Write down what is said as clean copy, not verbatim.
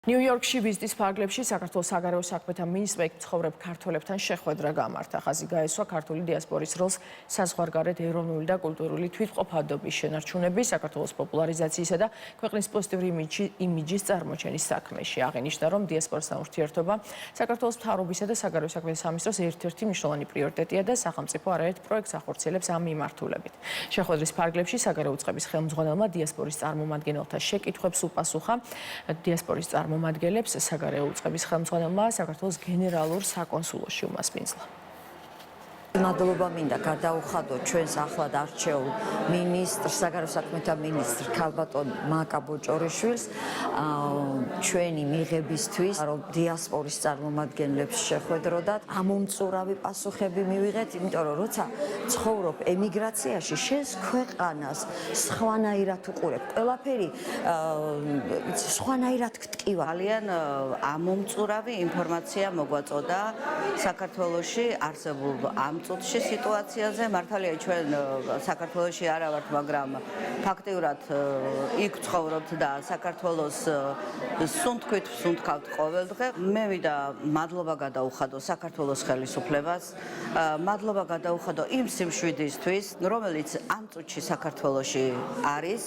ნიუ-იორკში ვიზიტის ფარგლებში საქართველოს საგარეო საქმეთა მინისტრმა მცხოვრებ ქართველებთან შეხვედრა გამართა. ხაზი გაესვა ქართული დიასპორის როლს საზღვარგარეთ ეროვნული და კულტურული თვითმყოფადობის შენარჩუნების, საქართველოს პოპულარიზაციისა და ქვეყნის პოზიტიური იმიჯის წარმოჩენის საქმეში. აღინიშნა, რომ დიასპორასთან ურთიერთობა საქართველოს მთავრობისა და საგარეო საქმეთა სამინისტროს ერთ-ერთი მნიშვნელოვანი პრიორიტეტია და სახელმწიფო არაერთ პროექტს ახორციელებს ამ მიმართულებით. შეხვედრის ფარგლებში საგარეო უწყების ხელმძღვანელმა დიასპორის წარმომადგენელთა შეკითხვებს უპასუხა. დიასპორის მომადგენლებს საგარეო უწყების ხელმძღვანელმა საქართველოს გენერალურ საკონსულოში უმასპინძლა. მადლობა მინდა გადაუხადოთ ჩვენს ახლად არჩეულ მინისტრს, საგარეო საქმეთა მინისტრ ქალბატონ მაკა ბოჭორიშვილს ჩვენი მიღებისთვის, რომ დიასპორის წარმომადგენლებს შეხვედროდათ, ამომწურავი პასუხები მივიღეთ, იმიტომ რომ როცა ცხოვრობ ემიგრაციაში, შენს ქვეყანას სხვანაირად უყურებ, ყველაფერი სხვანაირად გტკივა. ძალიან ამომწურავი ინფორმაცია მოგვაწოდა საქართველოში არსებულ ამ წუთში სიტუაციაზე. მართალია ჩვენ საქართველოში არა ვართ, მაგრამ ფაქტიურად იქ ცხოვრობთ და საქართველოს სუნთქვით ვსუნთქავთ ყოველდღე. მე ვიდა მადლობა გადაუხადო საქართველოს ხელისუფლებას, მადლობა გადაუხადო იმ სიმშვიდისთვის, რომელიც ამ წუთში საქართველოში არის.